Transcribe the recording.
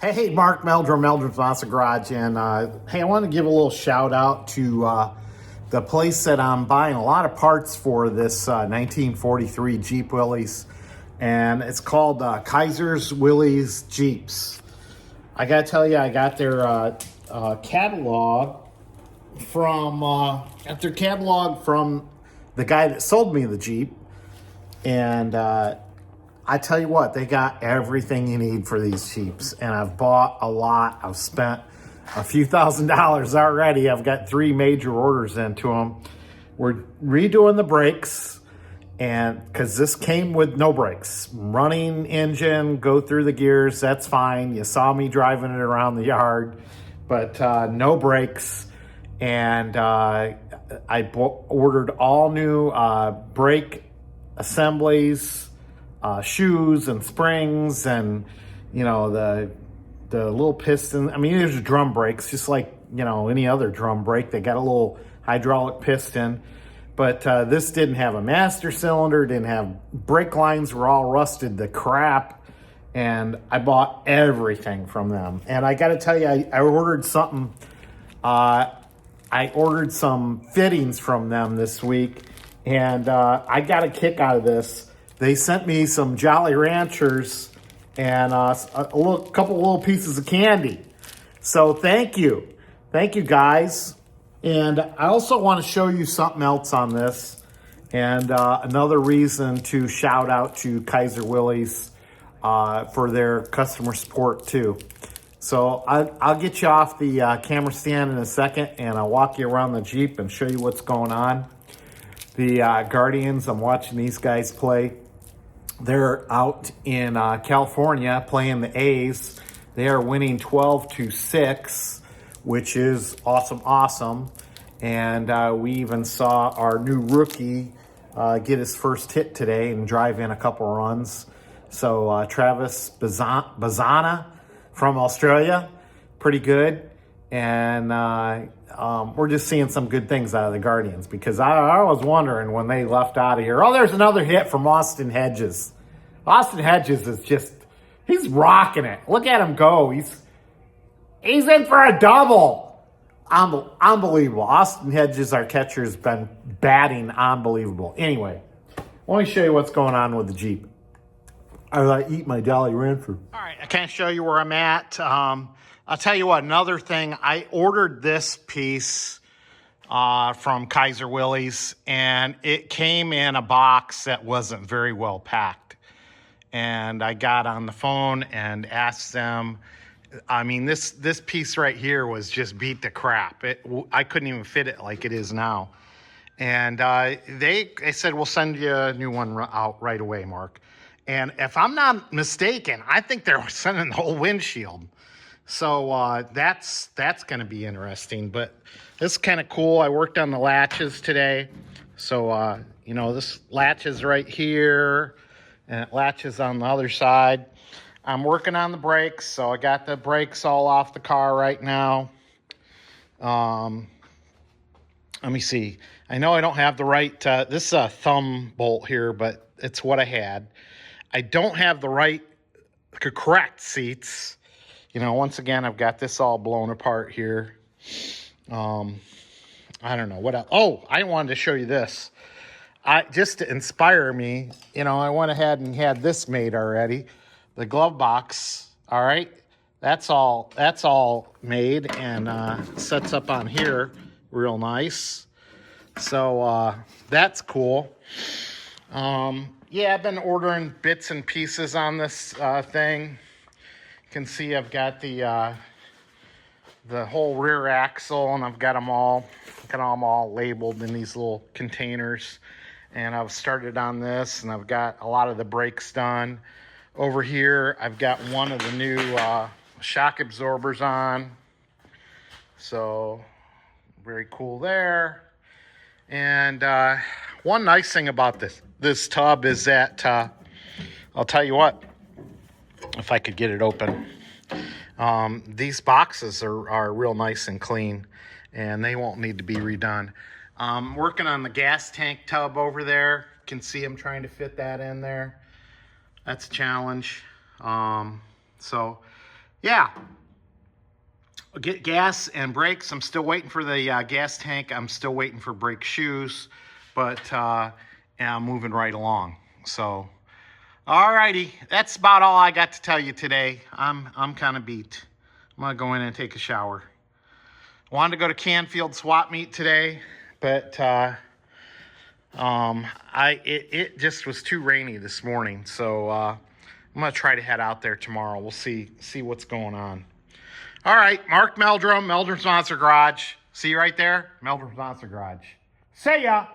Hey, Mark Meldrum, Meldrum's Master Garage, and hey, I want to give a little shout out to the place that I'm buying a lot of parts for this 1943 Jeep Willys, and it's called Kaiser's Willys Jeeps. I gotta tell you, I got their catalog from the guy that sold me the Jeep, and I tell you what, they got everything you need for these Jeeps, and I've bought a lot. I've spent a few $1,000s already. I've got 3 major orders into them. We're redoing the brakes, and because this came with no brakes, running engine, go through the gears, that's fine. You saw me driving it around the yard, but no brakes. And I ordered all new brake assemblies, shoes and springs, and the little piston. I mean, there's drum brakes just like any other drum brake. They got a little hydraulic piston, but this didn't have a master cylinder, didn't have brake lines, were all rusted to crap, and I bought everything from them. And I gotta tell you, I ordered something. I ordered some fittings from them this week, and I got a kick out of this. They sent me some Jolly Ranchers and a couple little pieces of candy. So thank you. Thank you, guys. And I also want to show you something else on this. And another reason to shout out to Kaiser Willys for their customer support, too. So I'll get you off the camera stand in a second, and I'll walk you around the Jeep and show you what's going on. The Guardians, I'm watching these guys play. They're out in California playing the A's. They are winning 12-6, which is awesome. And we even saw our new rookie get his first hit today and drive in a couple runs. So Travis Bazana from Australia, pretty good. And we're just seeing some good things out of the Guardians, because I was wondering when they left out of here. Oh, there's another hit from Austin Hedges. Austin Hedges is he's rocking it. Look at him go. He's in for a double. Unbelievable. Austin Hedges, our catcher, has been batting unbelievable. Anyway, let me show you what's going on with the Jeep. I eat my Jolly Rancher. All right, I can't show you where I'm at. I'll tell you what, another thing, I ordered this piece from Kaiser Willys, and it came in a box that wasn't very well packed. And I got on the phone and asked them, I mean, this piece right here was just beat to crap. I couldn't even fit it like it is now. And they said, we'll send you a new one out right away, Mark. And if I'm not mistaken, I think they're sending the whole windshield. So that's going to be interesting, but this is kind of cool. I worked on the latches today. So, this latches right here, and it latches on the other side. I'm working on the brakes, so I got the brakes all off the car right now. Let me see. I know I don't have the right, this is a thumb bolt here, but it's what I had. I don't have the right correct seats. Once again, I've got this all blown apart here. I don't know what else. Oh, I wanted to show you this. Just to inspire me, I went ahead and had this made already. The glove box, all right? That's all made and sets up on here real nice. So that's cool. Yeah, I've been ordering bits and pieces on this thing. You can see I've got the whole rear axle, and I've got them all labeled in these little containers. And I've started on this, and I've got a lot of the brakes done. Over here, I've got one of the new shock absorbers on. So, very cool there. And one nice thing about this tub is that, I'll tell you what, if I could get it open. These boxes are real nice and clean, and they won't need to be redone. Working on the gas tank tub over there. You can see I'm trying to fit that in there. That's a challenge. So yeah. Get gas and brakes. I'm still waiting for the gas tank. I'm still waiting for brake shoes, but and I'm moving right along. So, alrighty, that's about all I got to tell you today. I'm kind of beat. I'm gonna go in and take a shower. Wanted to go to Canfield swap meet today, but it just was too rainy this morning. So I'm gonna try to head out there tomorrow. We'll see what's going on. All right, Mark Meldrum, Meldrum's Monster Garage. See you right there, Meldrum's Monster Garage. See ya.